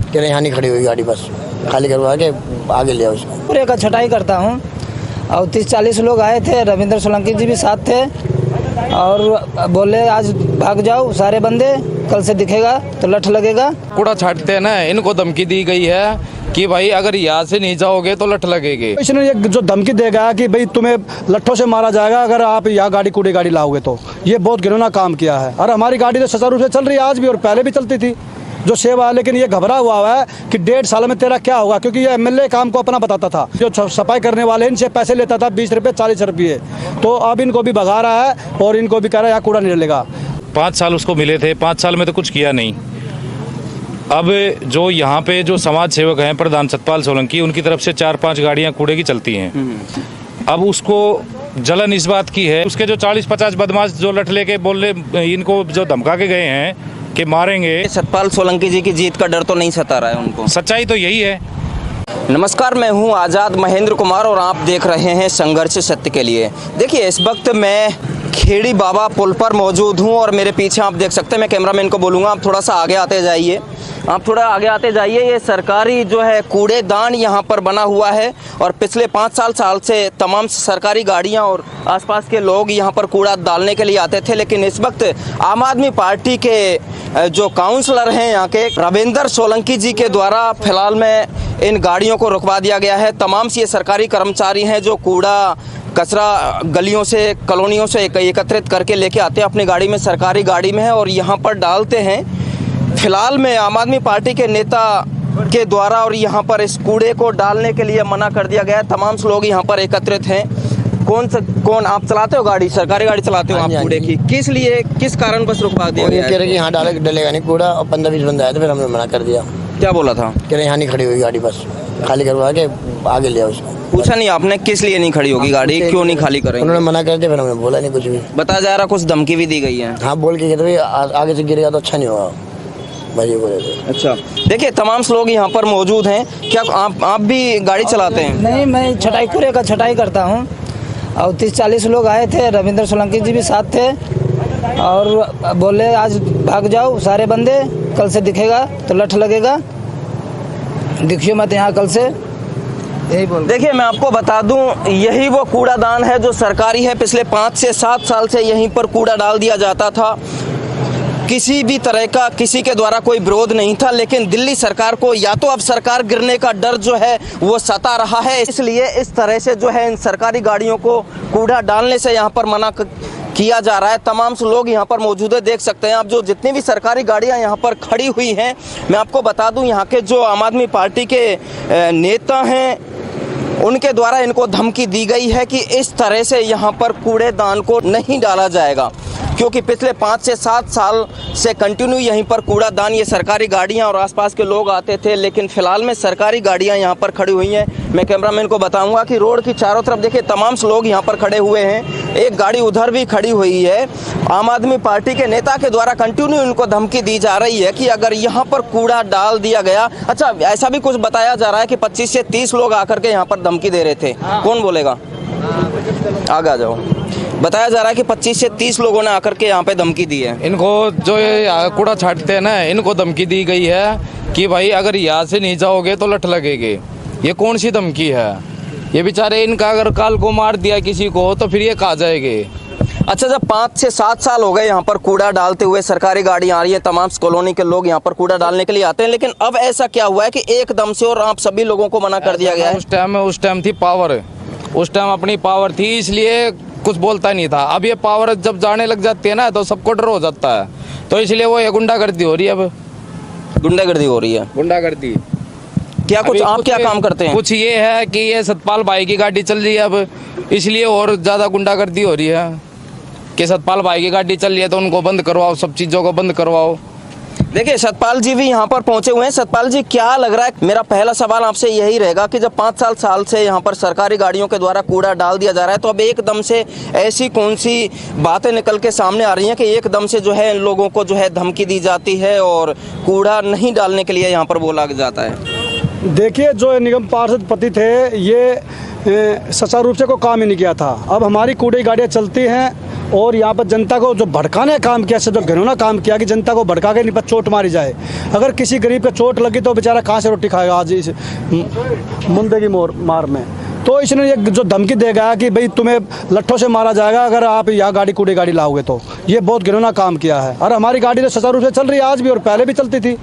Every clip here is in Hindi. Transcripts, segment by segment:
कह रहे यहाँ नहीं खड़ी हुई गाड़ी, बस खाली करवा के आगे ले आओ उसको। पूरे का छटाई करता हूँ और 30-40 लोग आए थे, रविंद्र सोलंकी जी भी साथ थे और बोले आज भाग जाओ सारे बंदे, कल से दिखेगा तो लठ लगेगा। कूड़ा छाटते हैं ना, इनको धमकी दी गई है कि भाई अगर यहाँ से नहीं जाओगे तो लठ लगेगी। इसने ये जो धमकी देगा कि भाई तुम्हें लट्ठों से मारा जाएगा अगर आप यहाँ कूड़े गाड़ी लाओगे, तो ये बहुत घिनौना काम किया है। और हमारी गाड़ी तो सुचारू रूप से चल रही है आज भी और पहले भी चलती थी जो सेवा है, लेकिन ये घबरा हुआ है कि 1.5 साल में तेरा क्या होगा, क्योंकि ये एमएलए काम को अपना बताता था। जो सफाई करने वाले इनसे पैसे लेता था 20 रुपये 40 रुपये, तो अब इनको भी भगा रहा है और इनको भी कह रहा है यहाँ कूड़ा नहीं डलेगा। 5 साल उसको मिले थे, 5 साल में तो कुछ किया नहीं। अब जो यहाँ पे जो समाज सेवक हैं प्रधान सतपाल सोलंकी, उनकी तरफ से 4-5 गाड़ियाँ कूड़े की चलती हैं। अब उसको जलन इस बात की है, उसके जो 40-50 बदमाश जो लठ लेके बोल रहे, इनको जो धमका के गए हैं कि मारेंगे। सतपाल सोलंकी जी की जीत का डर तो नहीं सता रहा है उनको? सच्चाई तो यही है। नमस्कार, मैं हूं आज़ाद महेंद्र कुमार और आप देख रहे हैं संघर्ष सत्य के लिए। देखिए, इस वक्त मैं खेड़ी बाबा पुल पर मौजूद हूं और मेरे पीछे आप देख सकते हैं, मैं कैमरामैन को बोलूँगा आप थोड़ा सा आगे आते जाइए, आप थोड़ा आगे आते जाइए। ये सरकारी जो है कूड़ेदान यहाँ पर बना हुआ है और पिछले 5 साल से तमाम सरकारी गाड़ियाँ और आसपास के लोग यहाँ पर कूड़ा डालने के लिए आते थे। लेकिन इस वक्त आम आदमी पार्टी के जो काउंसलर हैं यहाँ के रविंद्र सोलंकी जी के द्वारा फिलहाल में इन गाड़ियों को रुकवा दिया गया है। तमाम ये सरकारी कर्मचारी हैं जो कूड़ा कचरा गलियों से कॉलोनियों से एकत्रित करके लेके आते हैं अपनी गाड़ी में, सरकारी गाड़ी में है और यहाँ पर डालते हैं। फिलहाल में आम आदमी पार्टी के नेता के द्वारा और यहाँ पर इस कूड़े को डालने के लिए मना कर दिया गया है। तमाम लोग यहाँ पर एकत्रित हैं। कौन आप चलाते हो गाड़ी, सरकारी गाड़ी चलाते हो आप कूड़े की? किस लिए, किस कारण बस रुकवा दिया गया? कह रहे कि यहाँ डलेगा नहीं कूड़ा और 15-20 बंदे आए थे, फिर हमने मना कर दिया। क्या बोला था? कह रहे यहाँ नहीं खड़ी हुई गाड़ी, बस खाली करवा के आगे ले आओ उसको। पूछा नहीं आपने किस लिए नहीं खड़ी होगी गाड़ी, क्यों नहीं खाली करेंगे? उन्होंने मना कर दिया, फिर हमने बोला नहीं कुछ भी। बताया जा रहा कुछ धमकी भी दी गई है? हाँ, बोल के कहते आगे से गिरेगा तो अच्छा नहीं होगा, भाई बोले थे। अच्छा, देखिए तमाम लोग यहाँ पर मौजूद हैं। क्या आप भी गाड़ी चलाते हैं? नहीं, मैं छटाई पूरे का छटाई करता हूँ और 30-40 लोग आए थे, रविंद्र सोलंकी जी भी साथ थे और बोले आज भाग जाओ सारे बंदे, कल से दिखेगा तो लठ लगेगा, दिखियो मत यहाँ कल से, यही बोल। देखिए, मैं आपको बता दूं, यही वो कूड़ादान है जो सरकारी है। पिछले 5 से 7 साल से यहीं पर कूड़ा डाल दिया जाता था। किसी भी तरह का किसी के द्वारा कोई विरोध नहीं था, लेकिन दिल्ली सरकार को या तो अब सरकार गिरने का डर जो है वो सता रहा है, इसलिए इस तरह से जो है इन सरकारी गाड़ियों को कूड़ा डालने से यहाँ पर मना किया जा रहा है। तमाम लोग यहाँ पर मौजूद है, देख सकते हैं आप। जो जितनी भी सरकारी गाड़ियाँ यहाँ पर खड़ी हुई हैं, मैं आपको बता दूं यहाँ के जो आम आदमी पार्टी के नेता हैं उनके द्वारा इनको धमकी दी गई है कि इस तरह से यहाँ पर कूड़ेदान को नहीं डाला जाएगा, क्योंकि पिछले 5 से 7 साल से कंटिन्यू यहीं पर कूड़ादान ये सरकारी गाड़ियां और आसपास के लोग आते थे। लेकिन फिलहाल में सरकारी गाड़ियां यहां पर खड़ी हुई हैं। मैं कैमरामैन को बताऊंगा कि रोड की चारों तरफ देखिए तमाम लोग यहां पर खड़े हुए हैं। एक गाड़ी उधर भी खड़ी हुई है। आम आदमी पार्टी के नेता के द्वारा कंटिन्यू इनको धमकी दी जा रही है कि अगर यहाँ पर कूड़ा डाल दिया गया, अच्छा ऐसा भी कुछ बताया जा रहा है कि 25 से 30 लोग आकर के यहाँ पर धमकी दे रहे थे। कौन बोलेगा? आगे आ जाओ। बताया जा रहा है कि 25 से 30 लोगों ने आकर के यहाँ पे धमकी दी है। इनको जो ये कूड़ा छाटते हैं ना, इनको धमकी दी गई है कि भाई अगर यहाँ से नहीं जाओगे तो लठ लगेगी। ये कौन सी धमकी है? ये बेचारे, इनका अगर काल को मार दिया किसी को तो फिर ये कहा जाएंगे। अच्छा, जब 5 से 7 साल हो गए यहाँ पर कूड़ा डालते हुए, सरकारी गाड़ी आ रही है, तमाम कॉलोनी के लोग यहाँ पर कूड़ा डालने के लिए आते हैं, लेकिन अब ऐसा क्या हुआ है कि एकदम से और आप सभी लोगों को मना कर दिया गया है? उस टाइम थी पावर, उस टाइम अपनी पावर थी, इसलिए कुछ बोलता नहीं था। अब ये पावर जब जाने लग जाती है ना तो सबको डर हो जाता है, तो इसलिए वो ये गुंडागर्दी हो रही है। अब गुंडागर्दी हो रही है? गुंडागर्दी क्या कुछ आप क्या काम करते हैं? कुछ ये है कि ये सतपाल भाई की गाड़ी चल रही है अब, इसलिए और ज़्यादा गुंडागर्दी हो रही है कि सतपाल भाई की गाड़ी चल रही है तो उनको बंद करवाओ, सब चीज़ों को बंद करवाओ। देखिए, सतपाल जी भी यहाँ पर पहुंचे हुए हैं। सतपाल जी, क्या लग रहा है? मेरा पहला सवाल आपसे यही रहेगा कि जब 5 साल से यहाँ पर सरकारी गाड़ियों के द्वारा कूड़ा डाल दिया जा रहा है, तो अब एकदम से ऐसी कौन सी बातें निकल के सामने आ रही हैं कि एकदम से जो है इन लोगों को जो है धमकी दी जाती है और कूड़ा नहीं डालने के लिए यहाँ पर बोला जाता है? देखिए, जो निगम पार्षद पति थे ये सुचारू रूप से कोई काम ही नहीं किया था। अब हमारी कूड़े गाड़ियाँ चलती हैं और यहाँ पर जनता को जो भड़काने का काम किया, जो घिनौना काम किया कि जनता को भड़का के इन पर चोट मारी जाए। अगर किसी गरीब को चोट लगी तो बेचारा कहाँ से रोटी खाएगा आज इस मुंदे की मार में। तो इसने ये जो धमकी देगा कि भाई तुम्हें लट्ठों से मारा जाएगा अगर आप यहाँ गाड़ी कूड़े गाड़ी लाओगे, तो ये बहुत घिनौना काम किया है। और हमारी गाड़ी तो सुचारू रूप से चल रही है आज भी और पहले भी चलती थी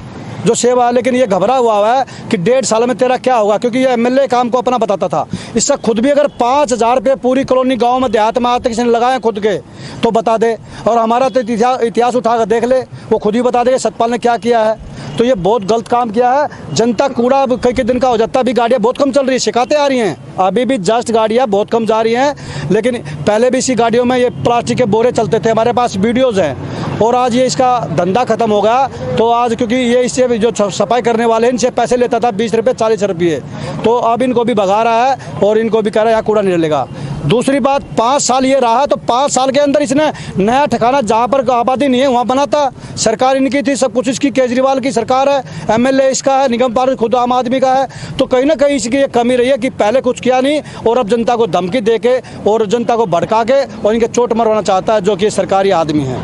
जो सेवा है, लेकिन ये घबरा हुआ है कि 1.5 साल में तेरा क्या होगा, क्योंकि ये एमएलए काम को अपना बताता था। इससे खुद भी अगर 5,000 रुपये पूरी कॉलोनी गांव में देहात में आज तक किसी ने लगाए खुद के तो बता दे, और हमारा तो इतिहास उठा कर देख ले, वो खुद ही बता दे सतपाल ने क्या किया है। तो ये बहुत गलत काम किया है। जनता कूड़ा अब कई दिन का हो जाता है, अभी गाड़ियाँ बहुत कम चल रही है, शिकायतें आ रही हैं, अभी भी जस्ट गाड़ियाँ बहुत कम जा रही हैं, लेकिन पहले भी इसी गाड़ियों में ये प्लास्टिक के बोरे चलते थे, हमारे पास वीडियोज़ हैं। और आज ये इसका धंधा खत्म हो गया, तो आज क्योंकि ये इससे जो सफाई करने वाले हैं इनसे पैसे लेता था 20 रुपये 40 रुपये, तो अब इनको भी भगा रहा है और इनको भी कह रहा है यहाँ कूड़ा नहीं डलेगा। दूसरी बात, 5 साल ये रहा, तो 5 साल के अंदर इसने नया ठिकाना जहाँ पर आबादी नहीं है वहाँ बनाता। सरकार इनकी थी, सब कुछ इसकी, केजरीवाल की सरकार है, एमएलए इसका है, निगम पार्षद खुद आम आदमी का है। तो कहीं ना कहीं इसकी ये कमी रही है कि पहले कुछ किया नहीं और अब जनता को धमकी दे के और जनता को भड़का के और इनके चोट मरवाना चाहता है, जो कि सरकारी आदमी है।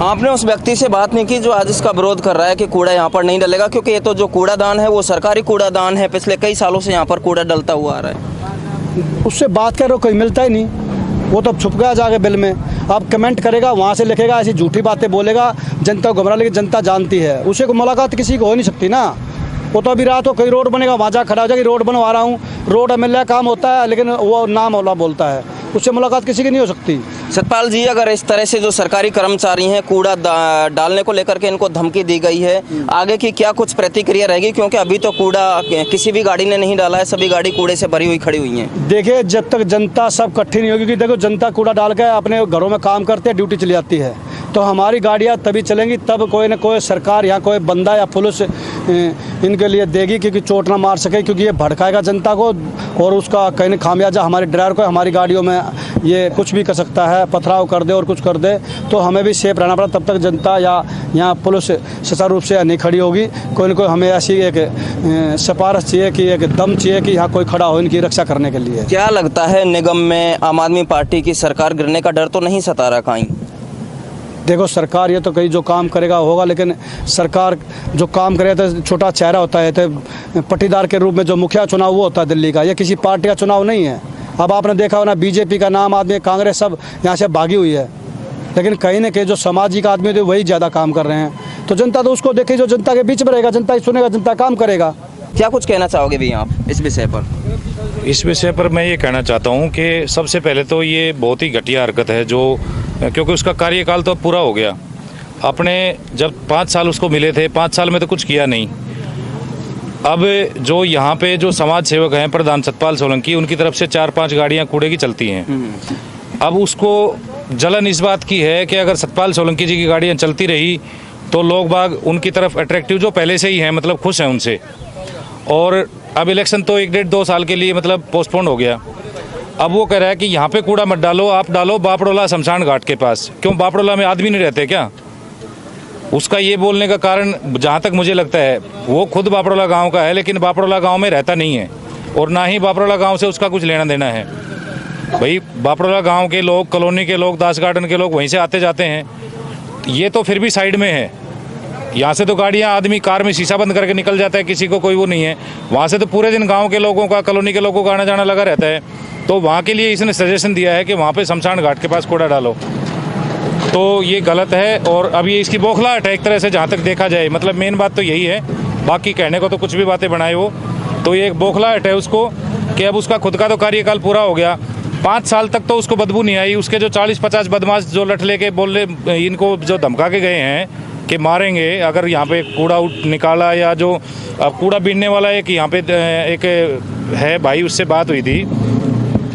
आपने उस व्यक्ति से बात नहीं की जो आज इसका विरोध कर रहा है कि कूड़ा यहाँ पर नहीं डलेगा, क्योंकि ये तो जो कूड़ादान है वो सरकारी कूड़ादान है, पिछले कई सालों से यहाँ पर कूड़ा डलता हुआ आ रहा है। उससे बात करो, कोई मिलता ही नहीं, वो तो छुप गया जाके बिल में। आप कमेंट करेगा, वहाँ से लिखेगा, ऐसी झूठी बातें बोलेगा, जनता को गुमराह, लेकिन जनता जानती है उसे को मुलाकात किसी को हो नहीं सकती ना। वो तो अभी रात को कोई रोड बनेगा वहाँ जा खड़ा हो जाएगी, रोड बनवा रहा हूँ, रोड एमएलए काम होता है, लेकिन वो नाम वाला बोलता है, उससे मुलाकात किसी की नहीं हो सकती। सतपाल जी, अगर इस तरह से जो सरकारी कर्मचारी हैं कूड़ा डालने को लेकर के इनको धमकी दी गई है, आगे की क्या कुछ प्रतिक्रिया रहेगी, क्योंकि अभी तो कूड़ा किसी भी गाड़ी ने नहीं डाला है, सभी गाड़ी कूड़े से भरी हुई खड़ी हुई हैं। देखिए, जब तक जनता सब इकट्ठी नहीं होगी, क्योंकि देखो जनता कूड़ा डाल के अपने घरों में काम करते हैं, ड्यूटी चली जाती है, तो हमारी गाड़ियाँ तभी चलेंगी तब कोई न कोई सरकार या कोई बंदा या पुलिस इनके लिए देगी, क्योंकि चोट ना मार सके, क्योंकि ये भड़काएगा जनता को और उसका कहीं न खामियाजा हमारे ड्राइवर को, हमारी गाड़ियों में ये कुछ भी कर सकता है, पथराव कर दे और कुछ कर दे, तो हमें भी सेफ रहना पड़ा। तब तक जनता या यहाँ पुलिस सुचारू रूप से नहीं खड़ी होगी। कोई न कोई हमें ऐसी एक सिफारिश चाहिए कि एक दम चाहिए कि यहाँ कोई खड़ा हो इनकी रक्षा करने के लिए। क्या लगता है, निगम में आम आदमी पार्टी की सरकार गिरने का डर तो नहीं सता रहा कहीं? देखो, सरकार ये तो कहीं जो काम करेगा होगा, लेकिन सरकार जो काम करे तो छोटा चेहरा होता है, तो पट्टीदार के रूप में जो मुखिया चुनाव वो होता है दिल्ली का, ये किसी पार्टी का चुनाव नहीं है। अब आपने देखा हो ना, बीजेपी का नाम आदमी, कांग्रेस सब यहाँ से भागी हुई है, लेकिन कहीं ना कहीं जो सामाजिक आदमी थे वही ज़्यादा काम कर रहे हैं। तो जनता तो उसको देखे जो जनता के बीच में रहेगा, जनता ही सुनेगा, जनता काम करेगा। क्या कुछ कहना चाहोगे भैया आप इस विषय पर? इस विषय पर मैं ये कहना चाहता हूँ कि सबसे पहले तो ये बहुत ही घटिया हरकत है, जो क्योंकि उसका कार्यकाल तो पूरा हो गया। अपने जब 5 साल उसको मिले थे, 5 साल में तो कुछ किया नहीं। अब जो यहाँ पे जो समाज सेवक हैं प्रधान सतपाल सोलंकी, उनकी तरफ से 4-5 गाड़ियाँ कूड़े की चलती हैं। अब उसको जलन इस बात की है कि अगर सतपाल सोलंकी जी की गाड़ियाँ चलती रही तो लोग बाग उनकी तरफ अट्रैक्टिव जो पहले से ही हैं, मतलब खुश हैं उनसे। और अब इलेक्शन तो 1-1.5-2 साल के लिए मतलब पोस्टपोन हो गया। अब वो कह रहा है कि यहाँ पे कूड़ा मत डालो, आप डालो बापड़ोला शमशान घाट के पास। क्यों, बापड़ोला में आदमी नहीं रहते क्या? उसका ये बोलने का कारण जहाँ तक मुझे लगता है, वो खुद बापड़ोला गांव का है, लेकिन बापड़ोला गांव में रहता नहीं है और ना ही बापड़ोला गांव से उसका कुछ लेना देना है। भाई बापड़ोला गांव के लोग, कॉलोनी के लोग, दास गार्डन के लोग वहीं से आते जाते हैं। ये तो फिर भी साइड में है, यहाँ से तो गाड़ियाँ, आदमी कार में शीशा बंद करके निकल जाता है, किसी को कोई वो नहीं है। वहाँ से तो पूरे दिन गाँव के लोगों का, कॉलोनी के लोगों का आना जाना लगा रहता है। तो वहाँ के लिए इसने सजेशन दिया है कि वहाँ पे शमशान घाट के पास कूड़ा डालो, तो ये गलत है। और अब ये इसकी बौखलाहट है एक तरह से, जहाँ तक देखा जाए। मतलब मेन बात तो यही है, बाकी कहने को तो कुछ भी बातें बनाए वो, तो ये एक बौखलाहट है उसको कि अब उसका खुद का तो कार्यकाल पूरा हो गया। 5 साल तक तो उसको बदबू नहीं आई। उसके जो 40-50 बदमाश जो लठ लेके बोले, इनको जो धमका के गए हैं कि मारेंगे अगर यहाँ पे कूड़ा निकाला, या जो कूड़ा बीनने वाला एक यहाँ पे एक है भाई, उससे बात हुई थी।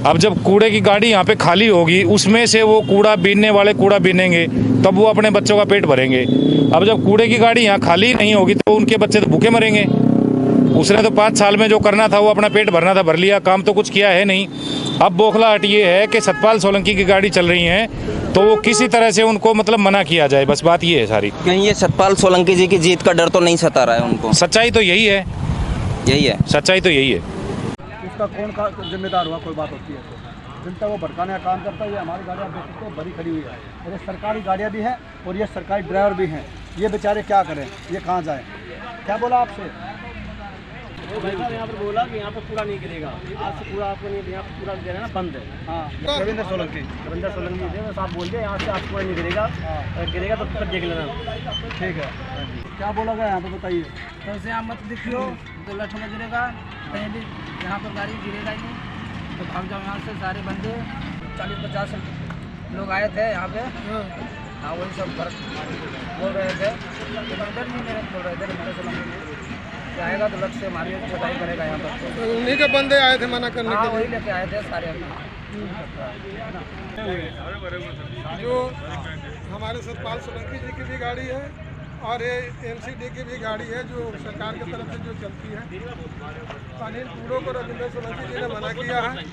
अब जब कूड़े की गाड़ी यहाँ पे खाली होगी, उसमें से वो कूड़ा बीनने वाले कूड़ा बीनेंगे, तब वो अपने बच्चों का पेट भरेंगे। अब जब कूड़े की गाड़ी यहाँ खाली नहीं होगी तो उनके बच्चे तो भूखे मरेंगे। उसने तो 5 साल में जो करना था वो अपना पेट भरना था, भर लिया, काम तो कुछ किया है नहीं। अब बौखलाहट ये है कि सतपाल सोलंकी की गाड़ी चल रही है, तो वो किसी तरह से उनको मतलब मना किया जाए, बस बात ये है सारी। कहीं ये सतपाल सोलंकी जी की जीत का डर तो नहीं सता रहा है उनको? सच्चाई तो यही है, यही है सच्चाई तो यही है। उसका कौन जिम्मेदार हुआ, कोई बात होती है तो जनता को भड़काने का काम करता है। ये हमारी गाड़ियाँ देख सकते हो बड़ी खड़ी हुई है और ये सरकारी गाड़ियाँ भी हैं और ये सरकारी ड्राइवर भी हैं। ये बेचारे क्या करें, ये कहाँ जाएँ? क्या बोला आपसे? भाई साहब यहाँ पर बोला कि यहाँ पर कूड़ा नहीं गिरेगा, आज से कूड़ा आपको नहीं, यहाँ पर कूड़ा गिरेगा ना बंद है। हाँ, रविंद्र सोलंकी थे बस आप बोल दें यहाँ से आज कूड़ा नहीं गिरेगा, अगर गिरेगा तो तब देख लेना। ठीक है, क्या बोला गया यहाँ पे बताइए? तो से यहाँ मत दिखियो, तो लठ में गिरेगा, कहीं भी यहाँ पर गाड़ी गिरेगा ही नहीं, तो भाग जाओ यहाँ से। सारे बंदे 40-50 लोग आए थे यहाँ पे। हाँ, वही सब बोल रहे थे, इधर नहीं मेरे बोल रहे थे रविंद्र सोलंकी आएगा तो लक्ष्य से हमारी छटाई करेगा यहाँ पर। तो उन्हीं के बंदे आए थे मना करने हाँ, के वही लेके आए थे सारे। लिए। जो हमारे सतपाल सोलंकी जी की भी गाड़ी है और ये एमसीडी की भी गाड़ी है जो सरकार की तरफ से जो चलती है। अनिल कूड़ों को रविंद्र सोलंकी जी ने मना किया है।